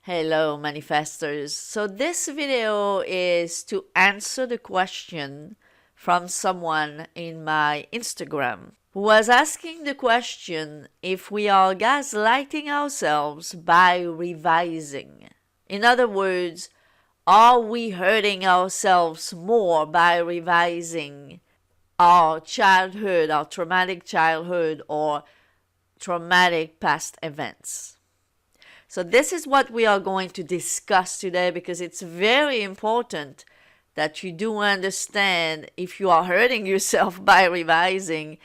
Hello, manifestors. So this video is to answer the question from someone in my Instagram who was asking the question if we are gaslighting ourselves by revising. In other words, are we hurting ourselves more by revising our childhood, our traumatic childhood, or traumatic past events? So this is what we are going to discuss today, because it's very important that you do understand if you are hurting yourself by revising,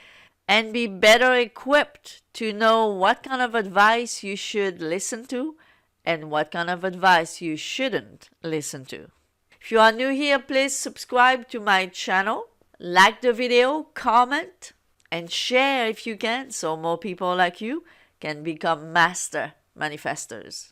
and be better equipped to know what kind of advice you should listen to and what kind of advice you shouldn't listen to. If you are new here, please subscribe to my channel, like the video, comment, and share if you can, so more people like you can become master manifestors.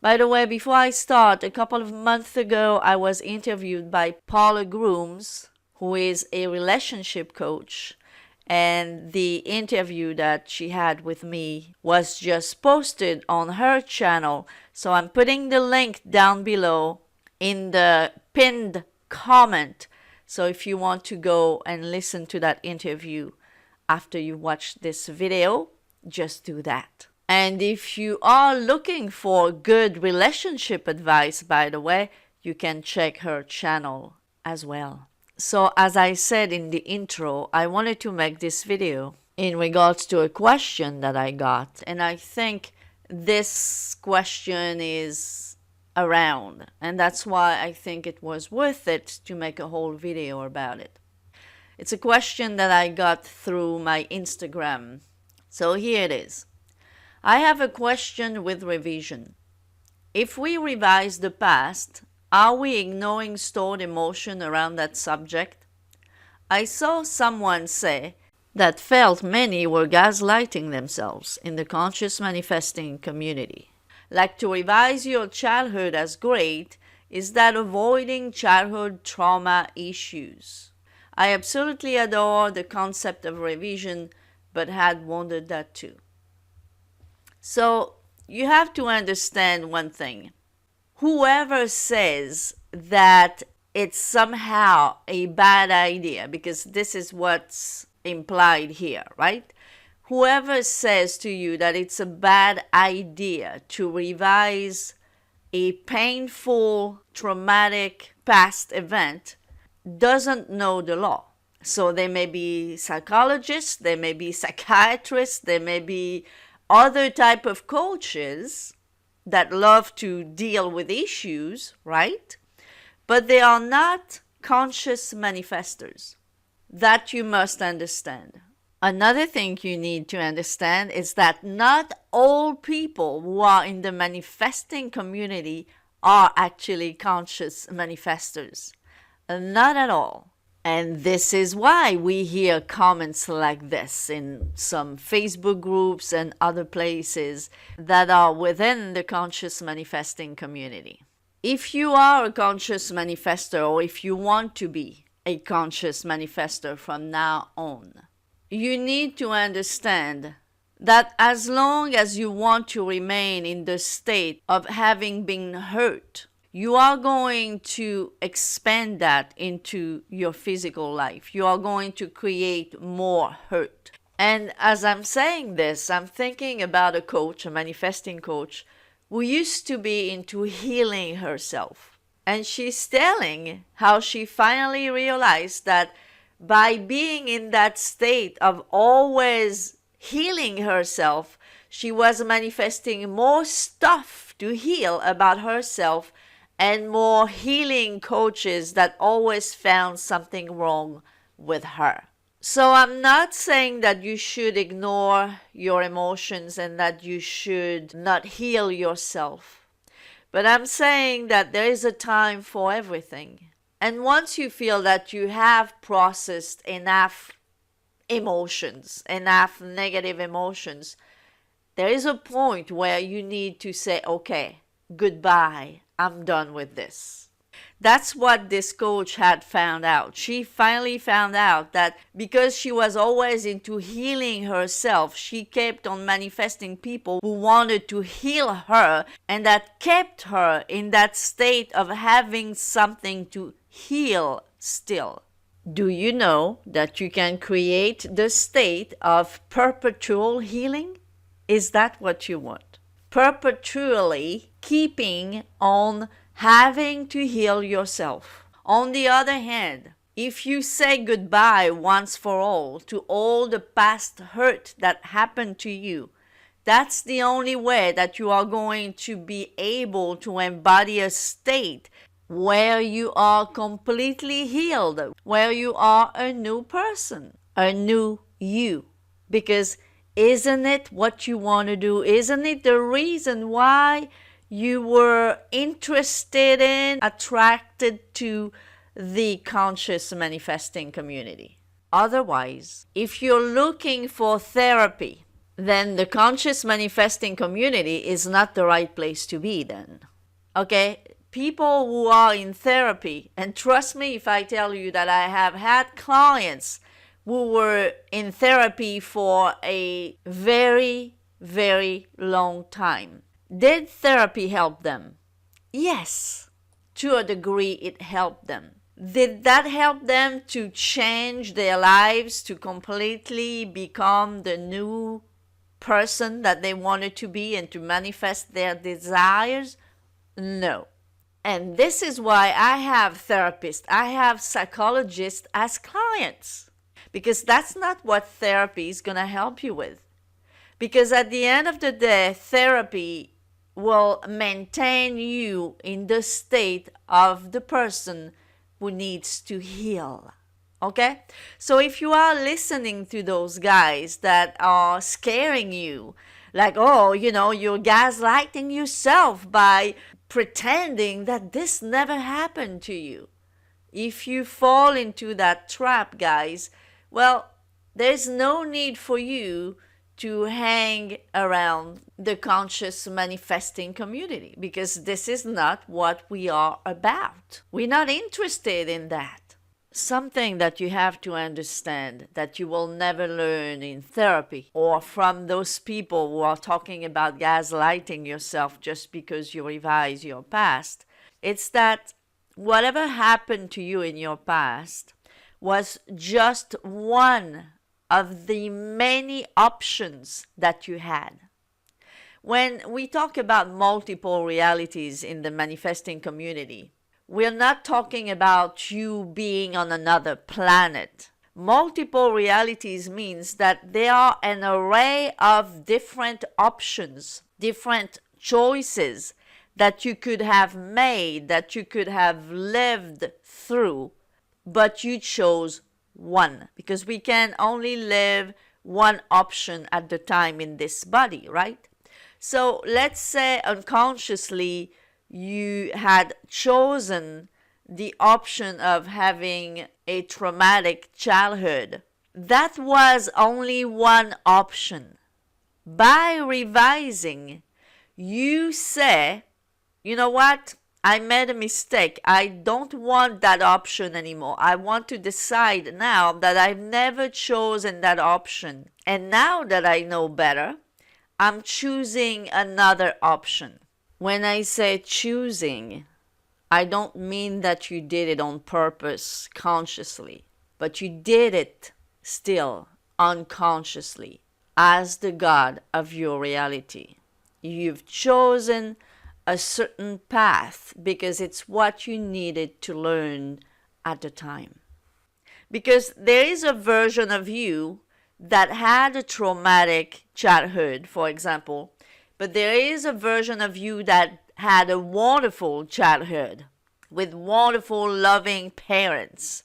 By the way, before I start, a couple of months ago, I was interviewed by Paula Grooms, who is a relationship coach, and the interview that she had with me was just posted on her channel. So I'm putting the link down below in the pinned comment. So if you want to go and listen to that interview after you watch this video, just do that. And if you are looking for good relationship advice, by the way, you can check her channel as well. So as I said in the intro, I wanted to make this video in regards to a question that I got. And I think this question is around, and that's why I think it was worth it to make a whole video about it. It's a question that I got through my Instagram. So here it is. I have a question with revision. If we revise the past, are we ignoring stored emotion around that subject? I saw someone say that felt many were gaslighting themselves in the conscious manifesting community. Like to revise your childhood as great, is that avoiding childhood trauma issues? I absolutely adore the concept of revision, but had wondered that too. So you have to understand one thing. Whoever says that it's somehow a bad idea, because this is what's implied here, right? Whoever says to you that it's a bad idea to revise a painful, traumatic past event doesn't know the law. So they may be psychologists, they may be psychiatrists, they may be other type of coaches that love to deal with issues, right? But they are not conscious manifestors. That you must understand. Another thing you need to understand is that not all people who are in the manifesting community are actually conscious manifestors. Not at all. And this is why we hear comments like this in some Facebook groups and other places that are within the conscious manifesting community. If you are a conscious manifestor, or if you want to be a conscious manifestor from now on, you need to understand that as long as you want to remain in the state of having been hurt, you are going to expand that into your physical life. You are going to create more hurt. And as I'm saying this, I'm thinking about a coach, a manifesting coach, who used to be into healing herself. And she's telling how she finally realized that by being in that state of always healing herself, she was manifesting more stuff to heal about herself, and more healing coaches that always found something wrong with her. So I'm not saying that you should ignore your emotions and that you should not heal yourself. But I'm saying that there is a time for everything. And once you feel that you have processed enough emotions, enough negative emotions, there is a point where you need to say, okay, goodbye. I'm done with this. That's what this coach had found out. She finally found out that because she was always into healing herself, she kept on manifesting people who wanted to heal her, and that kept her in that state of having something to heal still. Do you know that you can create the state of perpetual healing? Is that what you want? Perpetually keeping on having to heal yourself. On the other hand, if you say goodbye once for all to all the past hurt that happened to you, that's the only way that you are going to be able to embody a state where you are completely healed, where you are a new person, a new you. Because isn't it what you want to do? Isn't it the reason why you were interested in, attracted to the conscious manifesting community? Otherwise, if you're looking for therapy, then the conscious manifesting community is not the right place to be then. Okay? People who are in therapy, and trust me if I tell you that I have had clients who were in therapy for a very, very long time. Did therapy help them? Yes, to a degree it helped them. Did that help them to change their lives, to completely become the new person that they wanted to be and to manifest their desires? No. And this is why I have therapists, I have psychologists as clients. Because that's not what therapy is going to help you with. Because at the end of the day, therapy will maintain you in the state of the person who needs to heal. Okay? So if you are listening to those guys that are scaring you, like, oh, you're gaslighting yourself by pretending that this never happened to you. If you fall into that trap, guys, well, there's no need for you to hang around the conscious manifesting community because this is not what we are about. We're not interested in that. Something that you have to understand that you will never learn in therapy or from those people who are talking about gaslighting yourself just because you revise your past, it's that whatever happened to you in your past was just one of the many options that you had. When we talk about multiple realities in the manifesting community, we're not talking about you being on another planet. Multiple realities means that there are an array of different options, different choices that you could have made, that you could have lived through, but you chose one, because we can only live one option at the time in this body, right? So let's say unconsciously you had chosen the option of having a traumatic childhood. That was only one option. By revising, you say, you know what? I made a mistake. I don't want that option anymore. I want to decide now that I've never chosen that option. And now that I know better, I'm choosing another option. When I say choosing, I don't mean that you did it on purpose, consciously, but you did it still unconsciously as the God of your reality. You've chosen a certain path because it's what you needed to learn at the time. Because there is a version of you that had a traumatic childhood, for example, but there is a version of you that had a wonderful childhood with wonderful, loving parents.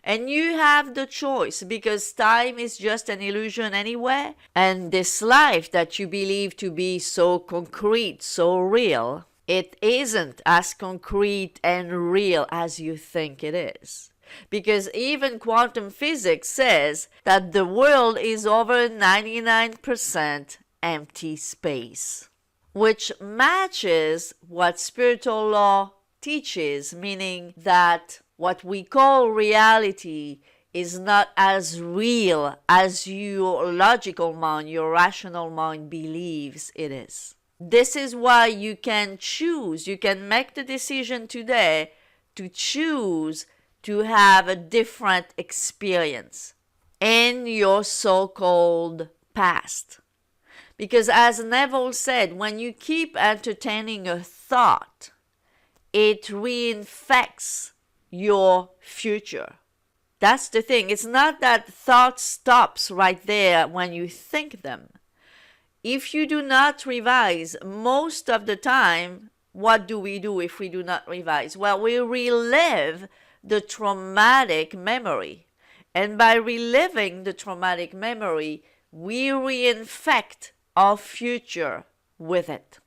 And you have the choice because time is just an illusion anyway. And this life that you believe to be so concrete, so real, it isn't as concrete and real as you think it is. Because even quantum physics says that the world is over 99% empty space, which matches what spiritual law teaches, meaning that what we call reality is not as real as your logical mind, your rational mind believes it is. This is why you can choose, you can make the decision today to choose to have a different experience in your so-called past. Because as Neville said, when you keep entertaining a thought, it reinfects your future. That's the thing. It's not that thought stops right there when you think them. If you do not revise, most of the time, what do we do if we do not revise? Well, we relive the traumatic memory. And by reliving the traumatic memory, we reinfect our future with it.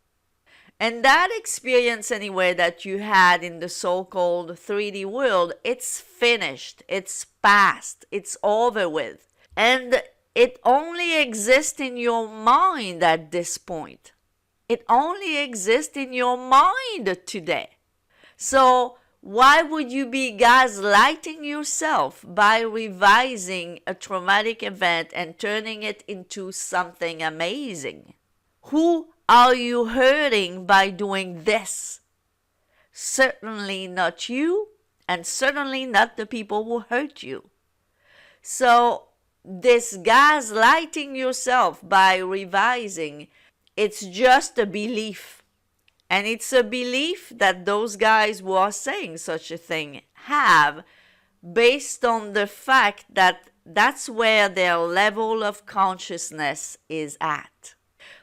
And that experience, anyway, that you had in the so-called 3D world, it's finished, it's past, it's over with. And it only exists in your mind at this point. It only exists in your mind today. So why would you be gaslighting yourself by revising a traumatic event and turning it into something amazing? Who are you hurting by doing this? Certainly not you, and certainly not the people who hurt you. So this gaslighting yourself by revising, it's just a belief. And it's a belief that those guys who are saying such a thing have, based on the fact that that's where their level of consciousness is at.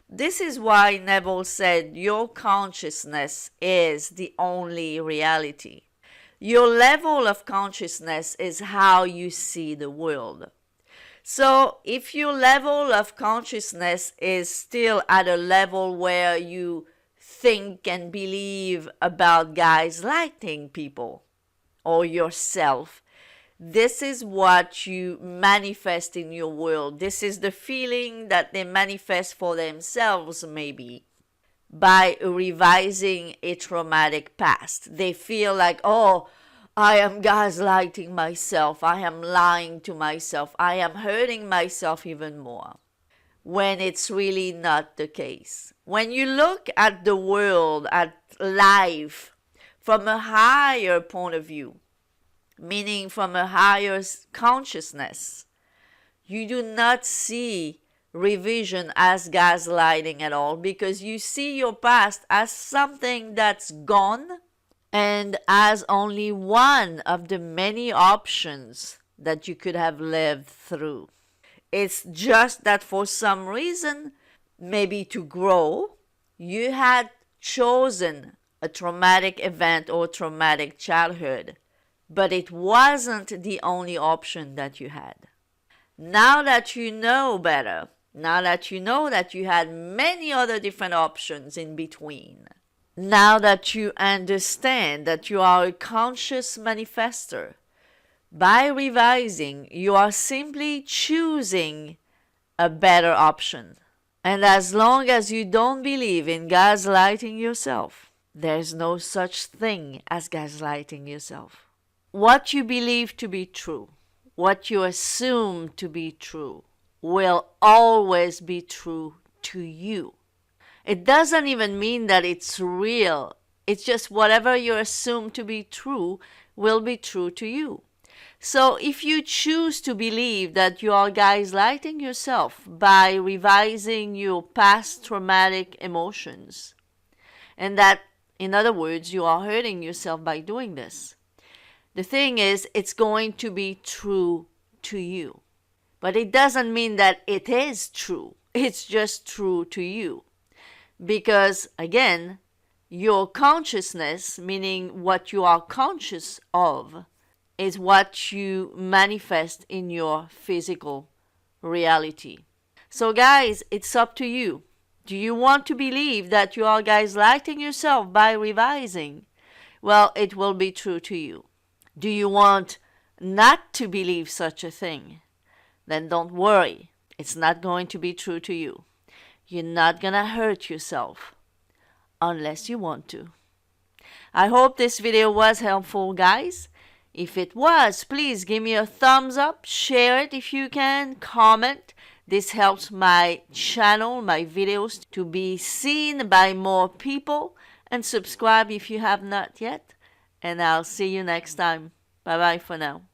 This is why Neville said your consciousness is the only reality. Your level of consciousness is how you see the world. So if your level of consciousness is still at a level where you think and believe about gaslighting people or yourself, this is what you manifest in your world. This is the feeling that they manifest for themselves, maybe, by revising a traumatic past. They feel like, oh, I am gaslighting myself. I am lying to myself. I am hurting myself even more. When it's really not the case. When you look at the world, at life, from a higher point of view, meaning from a higher consciousness, you do not see revision as gaslighting at all, because you see your past as something that's gone and as only one of the many options that you could have lived through. It's just that for some reason, maybe to grow, you had chosen a traumatic event or traumatic childhood, but it wasn't the only option that you had. Now that you know better, now that you know that you had many other different options in between, now that you understand that you are a conscious manifester, by revising, you are simply choosing a better option. And as long as you don't believe in gaslighting yourself, there's no such thing as gaslighting yourself. What you believe to be true, what you assume to be true, will always be true to you. It doesn't even mean that it's real. It's just whatever you assume to be true will be true to you. So if you choose to believe that you are gaslighting yourself by revising your past traumatic emotions, and that, in other words, you are hurting yourself by doing this, the thing is, it's going to be true to you. But it doesn't mean that it is true. It's just true to you. Because, again, your consciousness, meaning what you are conscious of, is what you manifest in your physical reality. So guys, it's up to you. Do you want to believe that you are gaslighting yourself by revising? Well, it will be true to you. Do you want not to believe such a thing? Then don't worry. It's not going to be true to you. You're not going to hurt yourself unless you want to. I hope this video was helpful, guys. If it was, please give me a thumbs up, share it if you can, comment. This helps my channel, my videos to be seen by more people, and subscribe if you have not yet. And I'll see you next time. Bye bye for now.